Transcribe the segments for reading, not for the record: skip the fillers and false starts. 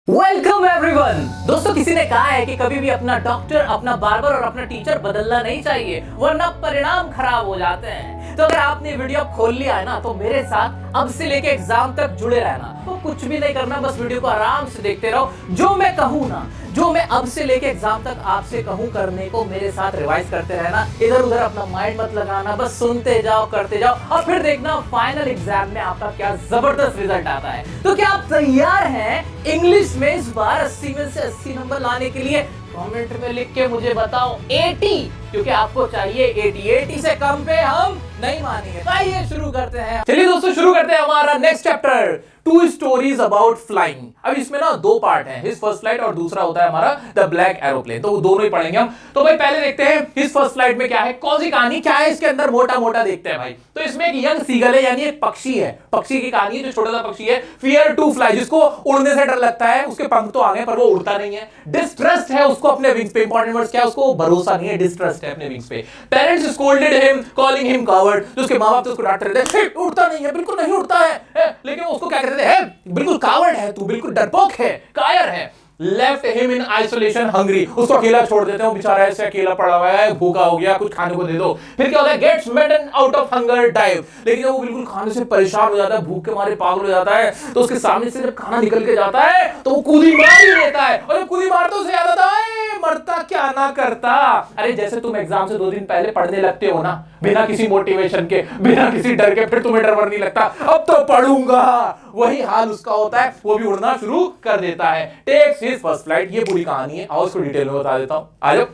Welcome everyone. दोस्तों, किसी ने कहा है कि कभी भी अपना डॉक्टर, अपना बार्बर और अपना टीचर बदलना नहीं चाहिए, वरना परिणाम खराब हो जाते हैं। तो अगर आपने वीडियो खोल लिया है ना, तो मेरे साथ अब से लेके एग्जाम तक जुड़े रहना। तो कुछ भी नहीं करना, बस वीडियो को आराम से देखते रहो। जो मैं कहूँ ना, जो मैं अब से लेके एग्जाम तक आपसे कहूँ करने को, मेरे साथ रिवाइज करते रहना। इधर उधर अपना माइंड मत लगाना, बस सुनते जाओ, करते जाओ और फिर देखना फाइनल एग्जाम में आपका क्या जबरदस्त रिजल्ट आता है। तो क्या आप तैयार हैं इंग्लिश में इस बार 80 में से 80 नंबर लाने के लिए? कमेंट में लिख के मुझे बताओ 80, क्योंकि आपको चाहिए 80 से कम पे हम नहीं मानेंगे। तो आइए शुरू करते हैं। चलिए दोस्तों, शुरू करते हैं हमारा next chapter, 2 stories about flying. अब इसमें ना 2 पार्ट हैं, हिज फर्स्ट फ्लाइट और दूसरा होता है हमारा द ब्लैक एरोप्लेन। तो वो दोनों ही पढ़ेंगे हम। तो भाई पहले देखते हैं हिज फर्स्ट फ्लाइट में क्या है, कौन सी कहानी क्या है इसके अंदर, मोटा मोटा देखते हैं भाई। तो इसमें एक यंग सीगल है, यानी एक पक्षी है। पक्षी की कहानी है, जो छोटा सा पक्षी है, फियर टू फ्लाई, जिसको उड़ने से डर लगता है। उसके पंख तो आ गए पर वो उड़ता नहीं है। डिस्ट्रस्ट है उसको अपने विंग्स पे। इंपॉर्टेंट वर्ड्स क्या है, उसको भरोसा नहीं है, डिस्ट्रस्ट है अपने विंग्स पे। Parents scolded him calling him coward, जो उसके माँ-बाप तो उसको डांटते रहते हैं, उड़ता नहीं है, बिल्कुल नहीं उड़ता है। लेकिन उसको क्या कहते हैं, बिल्कुल कावर्ड है तू, बिल्कुल डरपोक है, कायर है। Left him in isolation hungry, उसको अकेला छोड़ देते हैं, वो बेचारा ऐसे अकेला पड़ा हुआ है, भूखा हो गया, कुछ खाने को दे दो। फिर क्या होता है, gets maiden out of hunger dive, लेकिन वो बिल्कुल खाने से परेशान हो जाता है, भूख के मारे पागल हो जाता है। तो उसके सामने से जब खाना निकल के जाता है तो वो कूदी मार ही देता है, और जब कूदी मारता उसे याद आता है मरता क्या ना करता। अरे जैसे तुम एग्जाम से 2 दिन पहले पढ़ने लगते हो ना, बिना किसी मोटिवेशन के, बिना किसी डर के, फिर तुम्हें डर नहीं लगता, अब तो पढ़ूंगा, वही हाल उसका होता है। वो भी उड़ना शुरू कर देता है। टेक्स हिज फर्स्ट फ्लाइट, ये पूरी कहानी है। आओ इसको डिटेल में बता देता हूं, आ जाओ,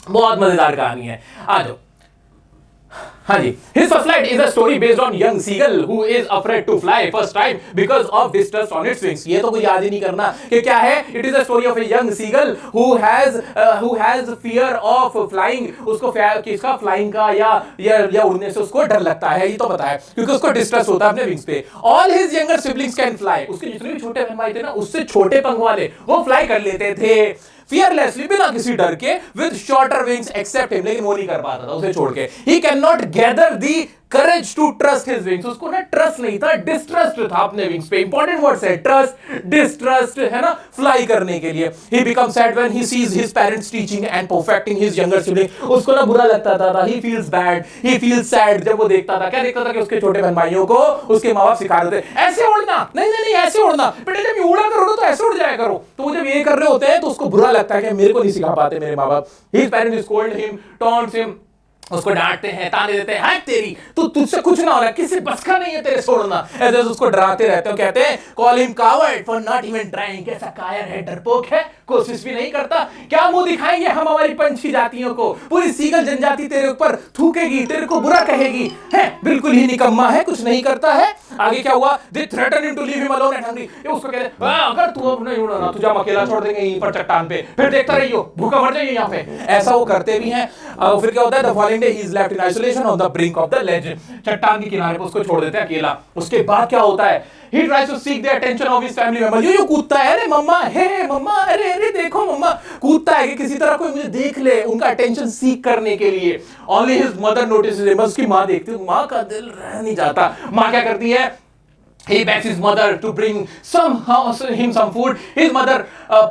बहुत मजेदार कहानी है, आ जाओ। हाँ जी, his first flight is a story based on young seagull who is afraid to fly first time because of distrust on its wings। ये तो कोई याद ही नहीं करना कि क्या है। It is a story of a young seagull who has fear of flying। उसको किसका, फ्लाइंग का या उड़ने से उसको डर लगता है, ये तो पता है, क्योंकि उसको डिस्ट्रस्ट होता है अपने विंग्स पे। All his younger siblings can fly। उसके जितने भी छोटे बहन भाई थे ना, उससे छोटे पंख वाले, वो फ्लाई कर लेते थे fearlessly, बिना किसी डर के, with shorter wings except him, लेकिन वो नहीं कर पाता था उसे छोड़ के। He cannot gather the courage to trust his wings। उसको ना ट्रस्ट नहीं था, डिस्ट्रस्ट था अपने विंग्स पे। इंपॉर्टेंट वर्ड्स है, ट्रस्ट, डिस्ट्रस्ट, है ना, फ्लाई करने के लिए। He becomes sad when he sees his parents teaching and perfecting his younger sibling। उसको ना बुरा लगता था, he feels bad, he feels sad, जब वो देखता था, क्या देखता था कि उसके छोटे बहन भाइयों को उसके माँ बाप सिखा रहे थे, ऐसे उड़ना, नहीं ऐसे उड़ना बेटे, जब उड़ा करो ना तो ऐसे उड़ जाया करो। तो वो जब ये कर रहे होते हैं तो उसको बुरा लगता है कि मेरे को नहीं सिखा पाते मेरे माँ बाप। His parents scold him, taunts him, उसको डांटते हैं, ताने देते हैं, तेरी तो तुझसे कुछ ना होना, किसी बस का नहीं है तेरे छोड़ना, ऐसे उसको डराते रहते हो। कहते हैं call him coward for not even trying, कैसा कायर है, डरपोक है, कोशिश भी नहीं करता। क्या मुंह दिखाएंगे हम हमारी पंछी जातियों को, पूरी सीगल जनजाति तेरे ऊपर थूकेगी, तेरे को बुरा कहेगी, है बिल्कुल ही निकम्मा है, कुछ नहीं करता है। आगे क्या हुआ, they threaten him to leave him alone and hungry. ये उसको कहते हैं अगर तू अब नहीं उड़ना, तुझे हम अकेला छोड़ देंगे यहीं पर चट्टान पे, फिर देखता रहियो, भूखा मर जाइए यहाँ पे। ऐसा वो करते भी हैं। फिर क्या होता है, the following day he is left in isolation on the brink of the ledge. चट्टान के किनारे पर उसको छोड़ देते हैं अकेला। उसके बाद क्या होता है, he tries to seek the attention of his family members। यो कूदता है, अरे मम्मा, हे मम्मा, अरे देखो मम्मा, कूदता है कि किसी तरह कोई मुझे देख ले, उनका अटेंशन सीख करने के लिए। Only his mother notices him। उसकी माँ देखती है, माँ का दिल रह नहीं जाता। माँ क्या करती है, he begs his mother to bring him some food। His mother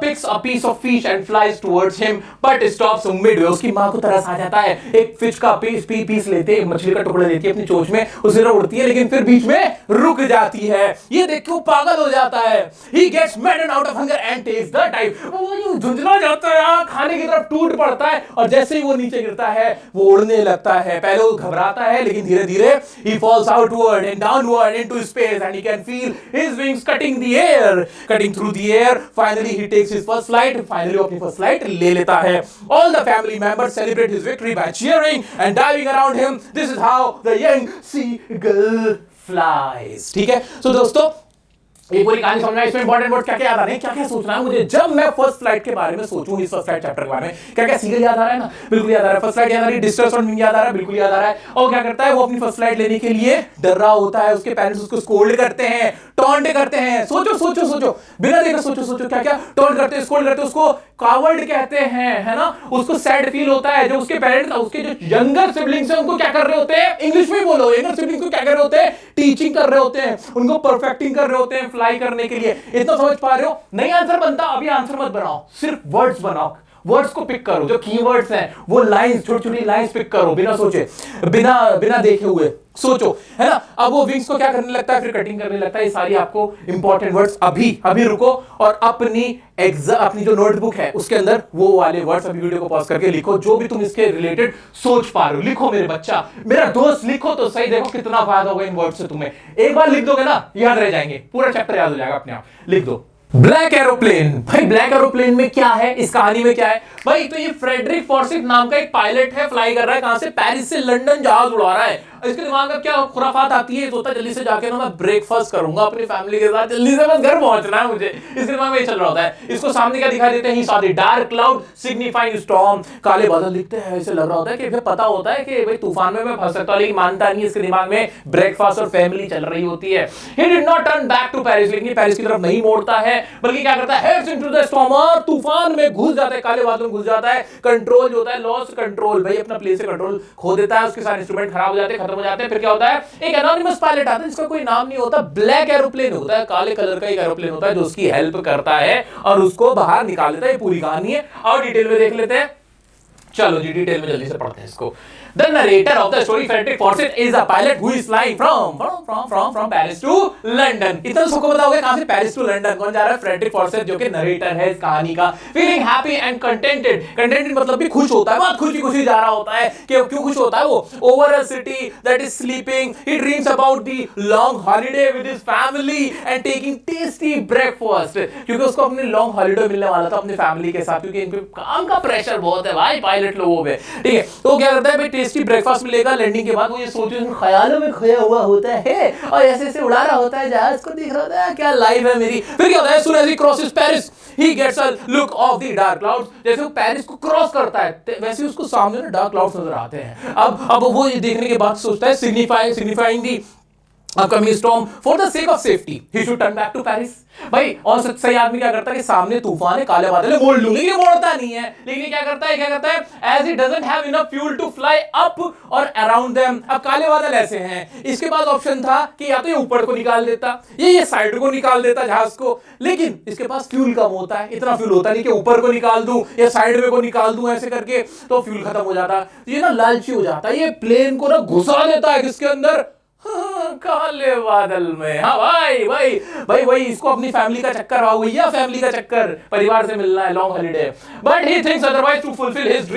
picks a piece of fish and flies towards him but stops midway। उसकी माँ को तरस आ जाता है, एक फिश का पीस लेते हैं, मछली का टुकड़ा लेती है अपनी चोंच में, उसे उड़ती है, लेकिन फिर बीच में रुक जाती है। ये देख के वो पागल हो जाता है। He gets maddened out of hunger and takes the dive। वो झुंझला जाता है, खाने की तरफ टूट पड़ता है, और जैसे ही वो नीचे गिरता है वो उड़ने लगता है। पहले वो घबराता है, लेकिन धीरे धीरे he falls outward and downward into space and he can feel his wings cutting through the air। Finally he takes his first flight। finally वो अपनी फर्स्ट फ्लाइट ले लेता है। All the family members celebrate his victory by cheering and diving around him। This is how the young seagull flies। ठीक है, तो दोस्तों ये पूरी कहानी समझना। इसमें इंपॉर्टेंट वर्ड क्या क्या याद आ रहे हैं, क्या क्या सोचना है मुझे जब मैं फर्स्ट फ्लाइट के बारे में सोचूं, इस फर्स्ट फ्लाइट चैप्टर के बारे में। क्या क्या सीगल याद आ रहा है ना, बिल्कुल याद आ रहा है। फर्स्ट फ्लाइट याद आ रही है, डिस्ट्रेस ऑन विंग याद आ रहा है, बिल्कुल याद आ रहा है। और क्या करता है, वो अपनी फर्स्ट फ्लाइट लेने के लिए डर रहा होता है, उसके पेरेंट्स उसको स्कोल्ड करते हैं, टॉन्ट करते हैं। सोचो बिना देखे सोचो क्या क्या टॉन्ट करते हैं, स्कोल्ड करते हैं, उसको कावर्ड कहते हैं, है ना, उसको सैड फील होता है। जो उसके पेरेंट्स, उसके जो यंगर सिबलिंग्स हैं, उनको क्या कर रहे होते हैं, इंग्लिश में बोलो, यंगर सिबलिंग्स को क्या कर रहे होते हैं, टीचिंग कर रहे होते हैं, उनको परफेक्टिंग कर रहे होते हैं फ्लाई करने के लिए। इतना समझ पा रहे हो? नहीं आंसर बनता, अभी आंसर मत बनाओ, सिर्फ वर्ड्स बनाओ, वर्ड्स को पिक करो, जो कीवर्ड्स हैं वो लाइंस, छोटी छोटी लाइंस पिक करो, बिना सोचे, बिना देखे हुए सोचो, है ना। अब वो विंग्स को क्या करने लगता है, फिर कटिंग करने लगता है। ये सारी आपको इंपॉर्टेंट वर्ड्स अभी रुको और अपनी जो नोटबुक है उसके अंदर वो वाले वर्ड्स अभी वीडियो को पॉज करके लिखो, जो भी तुम इसके रिलेटेड सोच पा रहे हो। लिखो मेरे बच्चा, मेरा दोस्त, लिखो तो सही, देखो कितना फायदा होगा इन वर्ड से तुम्हें। एक बार लिख दोगे ना, याद रह जाएंगे, पूरा चैप्टर याद हो जाएगा अपने आप। लिख दो ब्लैक एरोप्लेन। भाई ब्लैक एरोप्लेन में क्या है, इस कहानी में क्या है भाई? तो ये फ्रेडरिक फॉर्सिथ नाम का एक पायलट है, फ्लाई कर रहा है, कहां से, पेरिस से लंदन जहाज उड़ा रहा है। इसके दिमाग में क्या खुराफात आती है, सोचता जल्दी से जाके ना मैं ब्रेकफास्ट करूंगा अपनी फैमिली के साथ, जल्दी से बस घर पहुंचना है मुझे। इसके दिमाग में ये चल रहा होता है। इसको सामने क्या दिखाई देते हैं, sorry, dark cloud signifying storm, काले बादल दिखते हैं। ऐसे लग रहा होता है कि इसे पता होता है कि भाई तूफान में मैं फंस सकता हूं, लेकिन मानता नहीं। इसके दिमाग में ब्रेकफास्ट और फैमिली चल रही होती है। He did not turn back to Paris, लेकिन पेरिस की तरफ नहीं मोड़ता है, बल्कि क्या करता है, हेड्स इनटू द स्टॉर्म, और तूफान में घुस जाता है, काले बादल में घुस जाता है। कंट्रोल जो होता है, लॉस्ट कंट्रोल, भाई अपना प्लेन से कंट्रोल खो देता है, उसके सारे इंस्ट्रूमेंट खराब हो जाते हैं, खत्म हो जाते हैं। फिर क्या होता है, एक एनोनिमस पायलट आता है जिसका कोई नाम नहीं होता, ब्लैक एरोप्लेन होता है, काले कलर का एक एरोप्लेन होता है जो उसकी हेल्प करता है और उसको बाहर निकाल देता है। ये पूरी कहानी है, और डिटेल में देख लेते हैं। चलो जी, डिटेल में जल्दी से पढ़ते हैं इसको। The narrator of the story, Frederick Forsyth, is a pilot who is flying from Paris to London. इतना सबको पता होगा कहां से पेरिस टू लंदन। कौन जा रहा है? फ्रेडरिक फॉर्सिथ, जो कि नरेटर है इस कहानी का। Feeling happy and contented, contented मतलब भी खुश होता है, बहुत खुशी जा रहा होता है। क्यों खुश होता है वो? Over a city that is sleeping, he dreams about the long holiday with his family and taking tasty breakfast. क्योंकि उसको अपनी लॉन्ग हॉलीडे मिलने वाला था अपनी फैमिली के साथ, क्योंकि इनके काम का प्रेशर बहुत है भाई पायलट लोगों पे, ठीक है। तो क्या करता है भाई, टेस्टी ब्रेकफास्ट मिलेगा लैंडिंग के बाद। वो ये सोचे ख्यालों में खोया हुआ होता है और ऐसे ऐसे उड़ा रहा होता है जहाज को, देख रहा होता है क्या लाइफ है मेरी। फिर क्या होता है, soon as he crosses Paris, he gets a look of the dark clouds. जैसे वो पेरिस को क्रॉस करता है वैसे उसको सामने ना डार्क क्लाउड्स नजर आते हैं। अब वो ये देखने के बाद सोचता है, signifying the upcoming storm, for the sake of safety he should turn back to Paris. भाई और सही आदमी क्या करता है कि सामने तूफान है, काले बादल है, मोड़ लूंगी, ये मोड़ता नहीं है। लेकिन क्या करता है, as he doesn't have enough fuel to fly up or around them. अब काले बादल ऐसे हैं, इसके पास ऑप्शन था कि या तो ये ऊपर को निकाल देता, ये साइड को निकाल देता जहाज को, लेकिन इसके पास फ्यूल कम होता है, इतना फ्यूल होता नहीं कि ऊपर को निकाल दूं या साइड में को निकाल दूं, ऐसे करके तो फ्यूल खत्म हो जाता। ये ना लालची हो जाता है, ये प्लेन को ना घुसा देता है किसके अंदर, काले बादल में। हाँ भाई वही इसको अपनी फैमिली का चक्कर, भैया फैमिली का चक्कर, परिवार से मिलना है, long holiday. But he thinks otherwise to fulfil his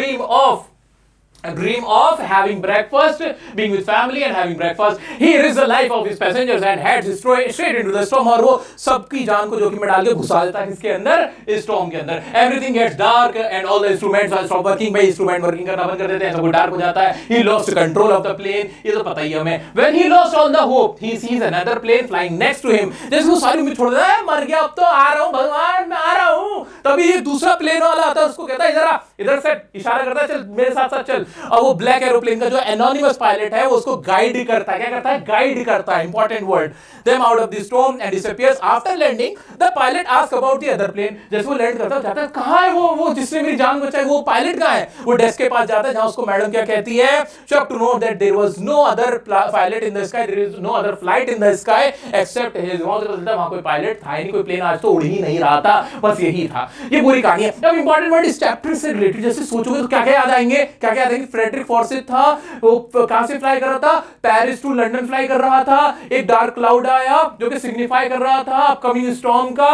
dream of having breakfast, being with family and having breakfast. He risks the life of his passengers and heads straight into the storm. और वो सबकी जान को जोखिम में डाल के घुसा देता है इसके अंदर, इस storm के अंदर। Everything gets dark and all the instruments are stop working. भाई इंस्ट्रूमेंट वर्किंग करना बंद कर देते हैं, सब कुछ डार्क हो जाता है। He lost control of the plane, ये तो पता ही है हमें। When he lost all the hope, he sees another plane flying next to him. जैसे वो सारी उम्मीद छोड़ देता है, मर गया अब तो, आ रहा हूँ भगवान, मैं आ रहा हूँ। तभी ये दूसरा प्लेन वाला आता है, उसको कहता है इधर से इशारा करता है, चल मेरे साथ साथ चल। और वो ब्लैक एरोप्लेन का जो एनोनिमस पायलट है वो उसको गाइड करता है, क्या करता है, गाइड करता है, important word. Them out of the storm and disappears after landing. The pilot ask about the other plane. जैसे वो लैंड करता है, जाता है, कहां है वो जिसने मेरी जान बचाई, वो पायलट कहां है? वो डेस्क के पास जाता है जहां उसको मैडम क्या कहती है, shock to know that there was no other pilot in the sky, there is no other flight in the sky except his. वहां कोई पायलट था ही नहीं, कोई प्लेन आज तो उड़ ही नहीं रहा था, बस यही था। ये पूरी कहानी है। अब इंपॉर्टेंट वर्ड इस चैप्टर से रिलेटेड जैसे सोचोगे तो क्या क्या याद आएंगे, क्या क्या याद आएंगे? फ्रेडरिक फॉर्सिथ था, वो कहां से फ्लाई कर रहा था, पेरिस टू लंदन फ्लाई कर रहा था। एक डार्क क्लाउड आया जो कि सिग्निफाई कर रहा था अपकमिंग स्टॉर्म का।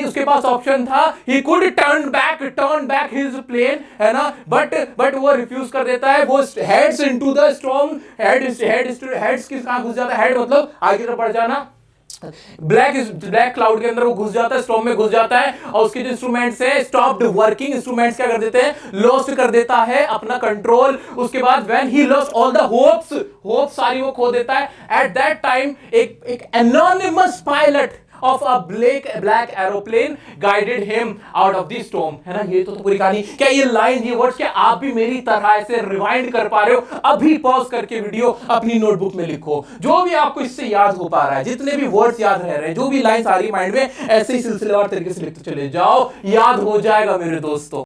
उसके पास ऑप्शन था, he could turn back his plane, है ना, बट वो रिफ्यूज कर देता है। वो heads into the storm, heads किस कहां घुस जाता है, हेड मतलब आगे तरफ बढ़ जाना, ब्लैक क्लाउड के अंदर वो घुस जाता है, स्टॉर्म में घुस जाता है, और उसके जो इंस्ट्रूमेंट्स है स्टॉप्ड वर्किंग। इंस्ट्रूमेंट्स क्या कर देते हैं, लॉस्ट कर देता है अपना कंट्रोल। उसके बाद when he lost all the hopes सारी वो खो देता है। एट दैट टाइम एक anonymous pilot of a black aeroplane guided him out of the storm, है ना। ये तो पूरी कहानी। क्या ये लाइन, ये वर्ड्स, क्या आप भी मेरी तरह ऐसे रिवाइंड कर पा रहे हो? अभी पॉज करके वीडियो अपनी नोटबुक में लिखो, जो भी आपको इससे याद हो पा रहा है, जितने भी वर्ड्स याद रह रहे हैं, जो भी लाइन सारी माइंड में, ऐसे ही सिलसिलेवार तरीके से लिखते चले जाओ, याद हो जाएगा मेरे दोस्तों।